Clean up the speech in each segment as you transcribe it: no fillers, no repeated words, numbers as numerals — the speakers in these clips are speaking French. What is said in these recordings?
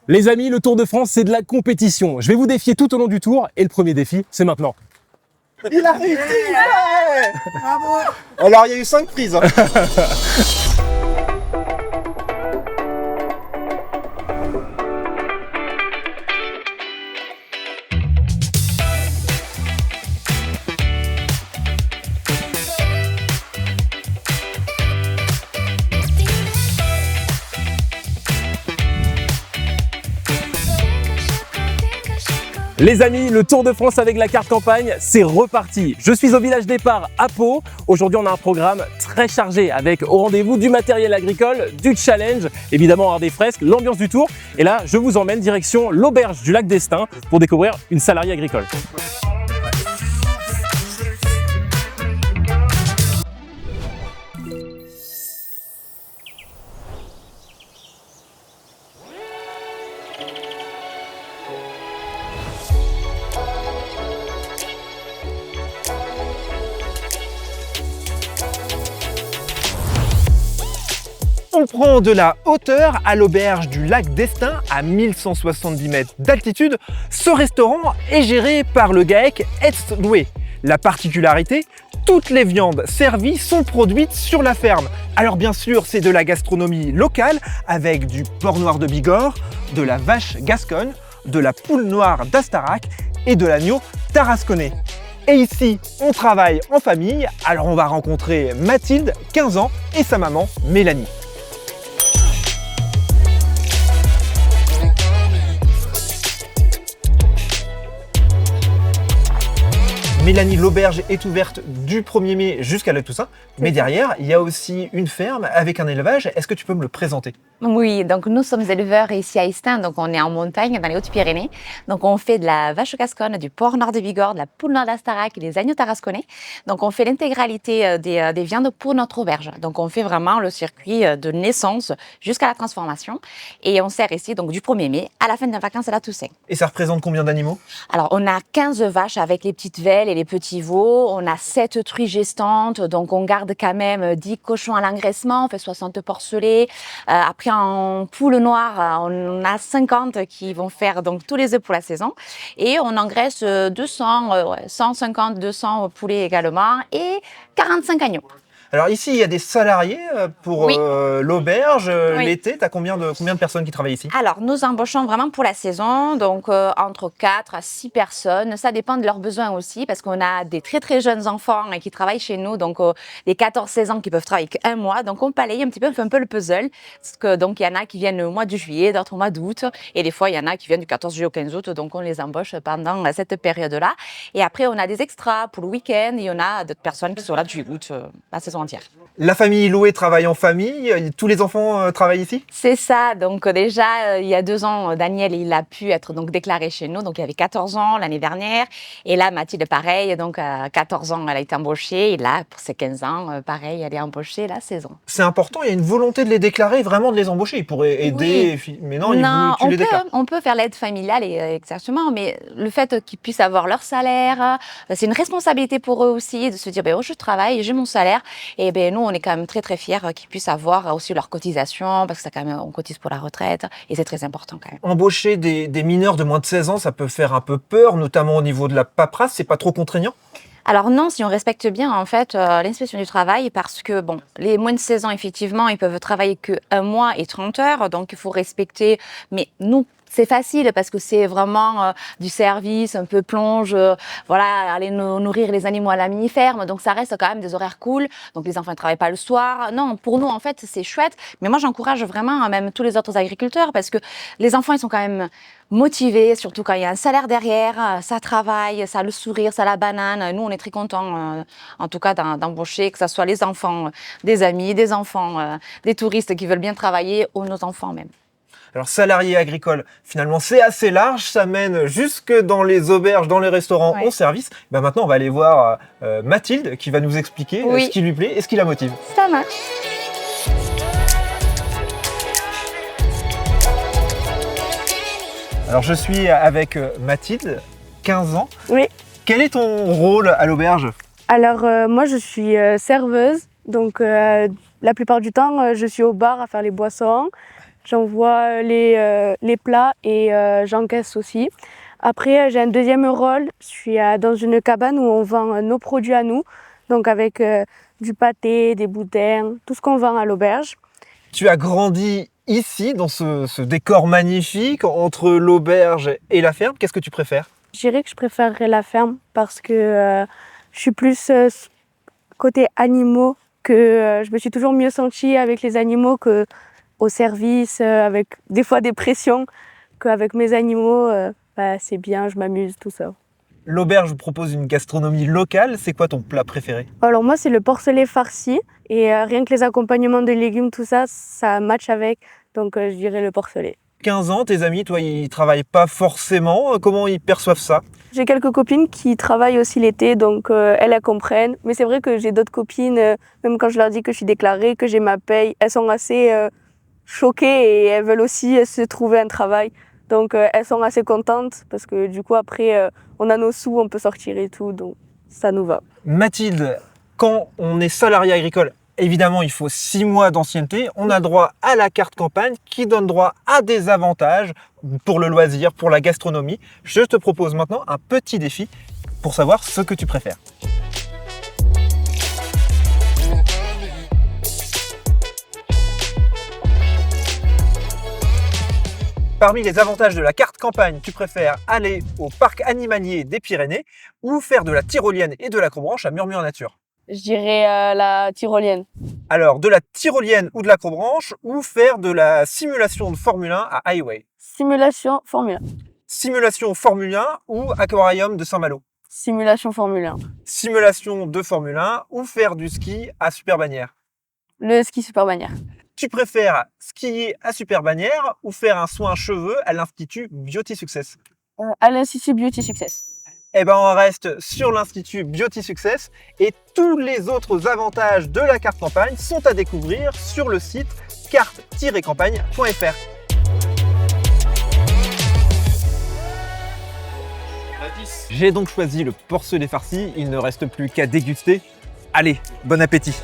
Les amis, le Tour de France, c'est de la compétition. Je vais vous défier tout au long du tour et le premier défi, c'est maintenant. Il a réussi, ouais. Bravo. Alors, il y a eu 5 prises. Les amis, le Tour de France avec la carte campagne, c'est reparti. Je suis au village départ à Pau. Aujourd'hui, on a un programme très chargé avec au rendez-vous du matériel agricole, du challenge, évidemment avoir des fresques, l'ambiance du tour. Et là, je vous emmène direction l'auberge du lac d'Estaing pour découvrir une salariée agricole. On prend de la hauteur à l'auberge du lac d'Estaing à 1170 mètres d'altitude. Ce restaurant est géré par le GAEC Etzloué. La particularité, toutes les viandes servies sont produites sur la ferme. Alors bien sûr, c'est de la gastronomie locale avec du porc noir de Bigorre, de la vache gasconne, de la poule noire d'Astarac et de l'agneau tarasconnais. Et ici, on travaille en famille. Alors on va rencontrer Mathilde, 15 ans, et sa maman, Mélanie. Mélanie, l'auberge est ouverte du 1er mai jusqu'à la Toussaint, mais derrière, il y a aussi une ferme avec un élevage. Est-ce que tu peux me le présenter? Oui, donc nous sommes éleveurs ici à Estaing, donc on est en montagne dans les Hautes-Pyrénées. Donc on fait de la vache gasconne, du porc noir de Bigorre, de la poule noire d'Astarac et des agneaux tarasconnais. Donc on fait l'intégralité des viandes pour notre auberge. Donc on fait vraiment le circuit de naissance jusqu'à la transformation. Et on sert ici donc du 1er mai à la fin des vacances à la Toussaint. Et ça représente combien d'animaux? Alors on a 15 vaches avec les petites velles et les petits veaux. On a 7 truies gestantes, donc on garde quand même 10 cochons à l'engraissement, on fait 60 porcelets. Après en poule noire, on a 50 qui vont faire donc tous les œufs pour la saison. Et on engraisse 150, 200 poulets également et 45 agneaux. Alors ici, il y a des salariés pour Oui. l'auberge. Oui. L'été, tu as combien de personnes qui travaillent ici? Alors, nous embauchons vraiment pour la saison, donc entre 4 à 6 personnes. Ça dépend de leurs besoins aussi, parce qu'on a des très très jeunes enfants qui travaillent chez nous, donc des 14-16 ans qui peuvent travailler qu'un mois. Donc, on balaye un petit peu, on fait un peu le puzzle. Parce que, donc, il y en a qui viennent au mois de juillet, d'autres au mois d'août. Et des fois, il y en a qui viennent du 14 juillet au 15 août, donc on les embauche pendant cette période-là. Et après, on a des extras pour le week-end. Et on a d'autres personnes qui sont là du juillet août, la saison entière. La famille Loué travaille en famille. Tous les enfants travaillent ici? C'est ça. Donc déjà, il y a 2 ans, Daniel, il a pu être donc déclaré chez nous. Donc il avait 14 ans l'année dernière. Et là, Mathilde, pareil. Donc à 14 ans, elle a été embauchée. Et là, pour ses 15 ans, pareil, elle est embauchée la saison. C'est important, il y a une volonté de les déclarer, vraiment de les embaucher. Ils pourraient aider, mais non, tu les déclares. On peut faire l'aide familiale, exactement. Mais le fait qu'ils puissent avoir leur salaire, c'est une responsabilité pour eux aussi de se dire, je travaille, j'ai mon salaire. Et nous, on est quand même très très fiers qu'ils puissent avoir aussi leur cotisation, parce que ça, quand même, on cotise pour la retraite et c'est très important quand même. Embaucher des mineurs de moins de 16 ans, ça peut faire un peu peur, notamment au niveau de la paperasse. C'est pas trop contraignant? Alors non, si on respecte bien en fait l'inspection du travail, parce que les moins de 16 ans, effectivement, ils peuvent travailler que 1 mois et 30 heures, donc il faut respecter. Mais nous, c'est facile parce que c'est vraiment du service, un peu plonge, aller nourrir les animaux à la mini-ferme. Donc ça reste quand même des horaires cool. Donc les enfants ne travaillent pas le soir. Non, pour nous en fait c'est chouette. Mais moi j'encourage vraiment même tous les autres agriculteurs, parce que les enfants ils sont quand même motivés, surtout quand il y a un salaire derrière, ça travaille, ça a le sourire, ça a la banane. Nous on est très contents en tout cas d'embaucher, que ce soit les enfants des amis, des enfants, des touristes qui veulent bien travailler, ou nos enfants même. Alors, salarié agricole, finalement, c'est assez large. Ça mène jusque dans les auberges, dans les restaurants, Ouais. en service. Maintenant, on va aller voir Mathilde qui va nous expliquer Oui. ce qui lui plaît et ce qui la motive. Ça marche. Alors, je suis avec Mathilde, 15 ans. Oui. Quel est ton rôle à l'auberge? Alors, moi, je suis serveuse. Donc, la plupart du temps, je suis au bar à faire les boissons. J'envoie les plats et j'encaisse aussi. Après, j'ai un deuxième rôle. Je suis dans une cabane où on vend nos produits à nous, donc avec du pâté, des boudins, tout ce qu'on vend à l'auberge. Tu as grandi ici, dans ce décor magnifique, entre l'auberge et la ferme. Qu'est-ce que tu préfères? Je dirais que je préférerais la ferme parce que je suis plus côté animaux, que je me suis toujours mieux sentie avec les animaux qu'au service, avec des fois des pressions, qu'avec mes animaux. C'est bien, je m'amuse, tout ça. L'auberge vous propose une gastronomie locale. C'est quoi ton plat préféré? Alors moi, c'est le porcelet farci. Et rien que les accompagnements de légumes, tout ça, ça match avec. Donc je dirais le porcelet. 15 ans, tes amis, toi, ils travaillent pas forcément. Comment ils perçoivent ça? J'ai quelques copines qui travaillent aussi l'été, donc elles comprennent. Mais c'est vrai que j'ai d'autres copines, même quand je leur dis que je suis déclarée, que j'ai ma paye, elles sont assez choquées et elles veulent aussi se trouver un travail. Donc elles sont assez contentes parce que du coup après on a nos sous, on peut sortir et tout, donc ça nous va. Mathilde, quand on est salarié agricole, évidemment il faut 6 mois d'ancienneté, on a droit à la carte campagne qui donne droit à des avantages pour le loisir, pour la gastronomie. Je te propose maintenant un petit défi pour savoir ce que tu préfères. Parmi les avantages de la carte campagne, tu préfères aller au parc animalier des Pyrénées ou faire de la tyrolienne et de l'acrobranche à Murmure-Nature? Je dirais la tyrolienne. Alors, de la tyrolienne ou de l'acrobranche ou faire de la simulation de Formule 1 à Highway? Simulation Formule 1. Simulation Formule 1 ou aquarium de Saint-Malo? Simulation Formule 1. Simulation de Formule 1 ou faire du ski à Super Bagnères? Le ski Super Bagnères. Tu préfères skier à Super Bagnères ou faire un soin cheveux à l'Institut Beauty Success? À l'Institut Beauty Success. Eh ben, on reste sur l'Institut Beauty Success et tous les autres avantages de la carte campagne sont à découvrir sur le site carte-campagne.fr. J'ai donc choisi le porcelet farci, il ne reste plus qu'à déguster. Allez, bon appétit!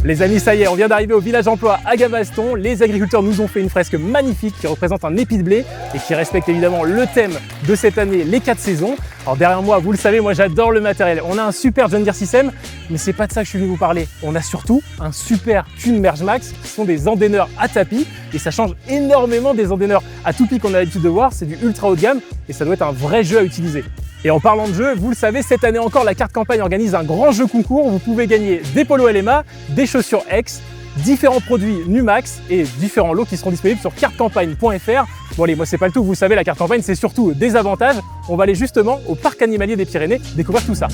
Les amis, ça y est, on vient d'arriver au village emploi à Gavaston. Les agriculteurs nous ont fait une fresque magnifique qui représente un épi de blé et qui respecte évidemment le thème de cette année, les 4 saisons. Alors derrière moi, vous le savez, moi j'adore le matériel. On a un super John Deere système, mais c'est pas de ça que je suis venu vous parler. On a surtout un super Thune Merge Max qui sont des endaineurs à tapis et ça change énormément des endaineurs à tout pied qu'on a l'habitude de voir. C'est du ultra haut de gamme et ça doit être un vrai jeu à utiliser. Et en parlant de jeu, vous le savez, cette année encore, la carte campagne organise un grand jeu concours où vous pouvez gagner des polos LMA, des chaussures X, différents produits Numax et différents lots qui seront disponibles sur cartecampagne.fr. Bon allez, moi c'est pas le tout, vous le savez, la carte campagne c'est surtout des avantages. On va aller justement au parc animalier des Pyrénées découvrir tout ça.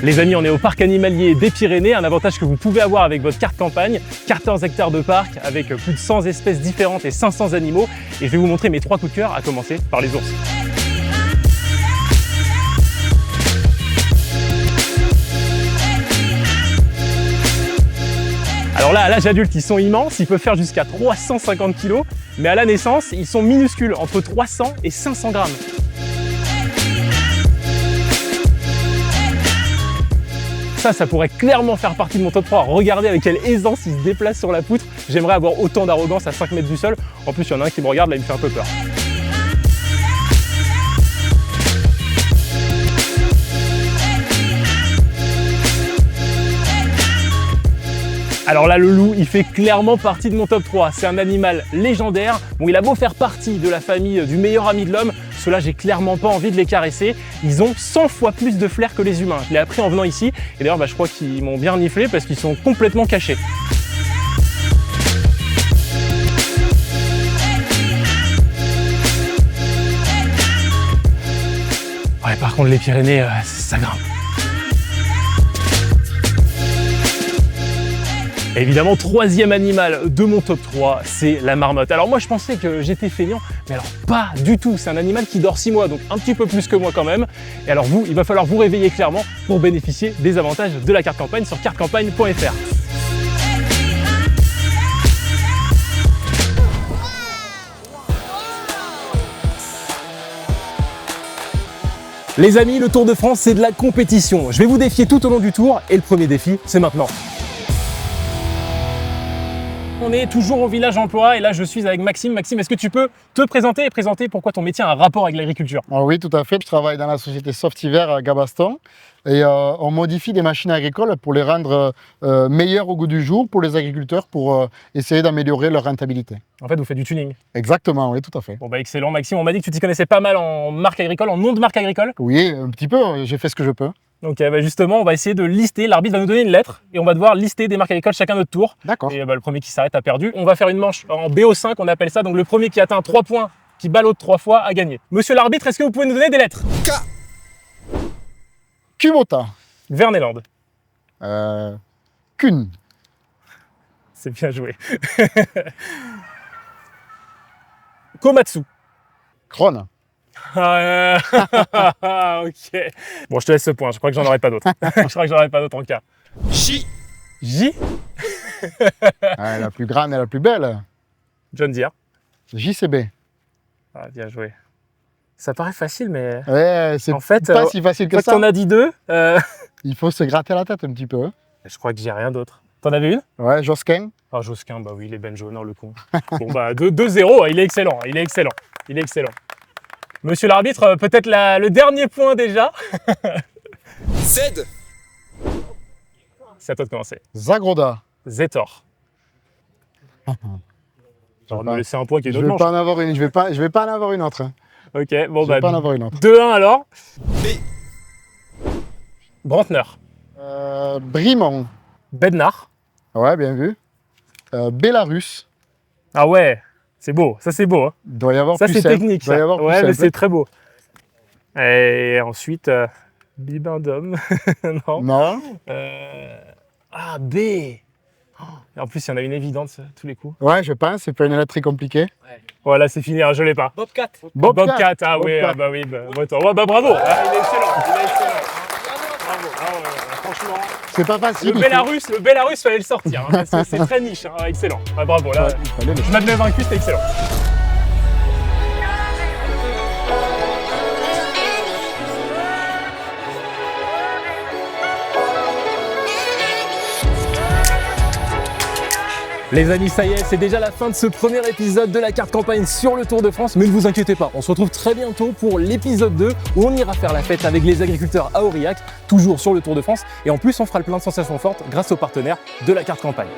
Les amis, on est au parc animalier des Pyrénées, un avantage que vous pouvez avoir avec votre carte campagne. 14 hectares de parc avec plus de 100 espèces différentes et 500 animaux. Et je vais vous montrer mes 3 coups de cœur, à commencer par les ours. Alors là, à l'âge adulte, ils sont immenses, ils peuvent faire jusqu'à 350 kg, mais à la naissance, ils sont minuscules, entre 300 et 500 grammes. Ça pourrait clairement faire partie de mon top 3. Regardez avec quelle aisance il se déplace sur la poutre. J'aimerais avoir autant d'arrogance à 5 mètres du sol. En plus, il y en a un qui me regarde, là, il me fait un peu peur. Alors là, le loup, il fait clairement partie de mon top 3. C'est un animal légendaire. Bon, il a beau faire partie de la famille du meilleur ami de l'homme, ceux-là, j'ai clairement pas envie de les caresser. Ils ont 100 fois plus de flair que les humains. Je l'ai appris en venant ici. Et d'ailleurs, je crois qu'ils m'ont bien niflé parce qu'ils sont complètement cachés. Ouais, par contre, les Pyrénées, ça grimpe. Et évidemment, troisième animal de mon top 3, c'est la marmotte. Alors moi je pensais que j'étais feignant, mais alors pas du tout. C'est un animal qui dort 6 mois, donc un petit peu plus que moi quand même. Et alors vous, il va falloir vous réveiller clairement pour bénéficier des avantages de la carte campagne sur cartecampagne.fr. Les amis, le Tour de France, c'est de la compétition. Je vais vous défier tout au long du tour et le premier défi, c'est maintenant. On est toujours au village emploi et là je suis avec Maxime. Maxime, est-ce que tu peux te présenter et présenter pourquoi ton métier a un rapport avec l'agriculture? Oui, tout à fait. Je travaille dans la société Softiver à Gabaston et on modifie des machines agricoles pour les rendre meilleures au goût du jour pour les agriculteurs pour essayer d'améliorer leur rentabilité. En fait, vous faites du tuning. Exactement, oui, tout à fait. Bon bah excellent Maxime, on m'a dit que tu t'y connaissais pas mal en marque agricole, en nom de marque agricole. Oui, un petit peu, j'ai fait ce que je peux. Donc bah justement, on va essayer de lister, l'arbitre va nous donner une lettre et on va devoir lister des marques agricoles chacun notre tour. D'accord. Et bah, le premier qui s'arrête a perdu. On va faire une manche en BO5, on appelle ça. Donc le premier qui atteint 3 points, qui bat l'autre 3 fois, a gagné. Monsieur l'arbitre, est-ce que vous pouvez nous donner des lettres? K. Kubota. Verneland. Kun. C'est bien joué. Komatsu. Kron. Ah, ok. Bon, je te laisse ce point, je crois que j'en aurai pas d'autres. Je crois que j'en aurai pas d'autres en cas. J. J. La plus grande et la plus belle. John Deere. JCB. Ah, bien joué. Ça paraît facile, mais Ouais, c'est en fait, pas si facile que toi ça. t'en as dit 2. Il faut se gratter la tête un petit peu. Je crois que j'ai rien d'autre. T'en avais une? Ouais, Josquin. Ah, Josquin, bah oui, il est ben jaune, le con. Bon, bah 2-0, il est excellent, il est excellent, il est excellent. Monsieur l'arbitre, peut-être le dernier point déjà. Z. C'est à toi de commencer. Zagroda. Zetor. On va me laisser un point qui est Je une vais autre pas manche. en avoir une. Je vais pas en avoir une autre. Ok, bon Je vais bah pas en avoir une autre. 2-1 alors. B. Brantner. Brimont. Bednar. Ouais, bien vu. Bélarus. Ah ouais, c'est beau, ça c'est beau. Hein. Il doit y avoir Ça plus c'est simple. technique Il doit ça. y avoir plus Ouais, mais simple. c'est très beau. Et ensuite, Bibendum. Non. Non. Ah, B. Et en plus, il y en a une évidente tous les coups. Ouais, je pense. C'est pas une lettre très compliquée. Voilà, c'est fini, hein, je l'ai pas. Bobcat. Bobcat, ah oui, Bobcat. ah bah oui, bah, ouais, bah bravo. Ah, il est excellent, il est excellent. Bravo, ah ouais, franchement. C'est pas facile. Le Bélarus, fallait le sortir, hein, parce que c'est très niche, hein, excellent. Ah, bravo, là, Il fallait le- je m'admets vaincu, c'était excellent. Les amis, ça y est, c'est déjà la fin de ce premier épisode de la carte campagne sur le Tour de France. Mais ne vous inquiétez pas, on se retrouve très bientôt pour l'épisode 2 où on ira faire la fête avec les agriculteurs à Aurillac, toujours sur le Tour de France. Et en plus, on fera le plein de sensations fortes grâce aux partenaires de la carte campagne.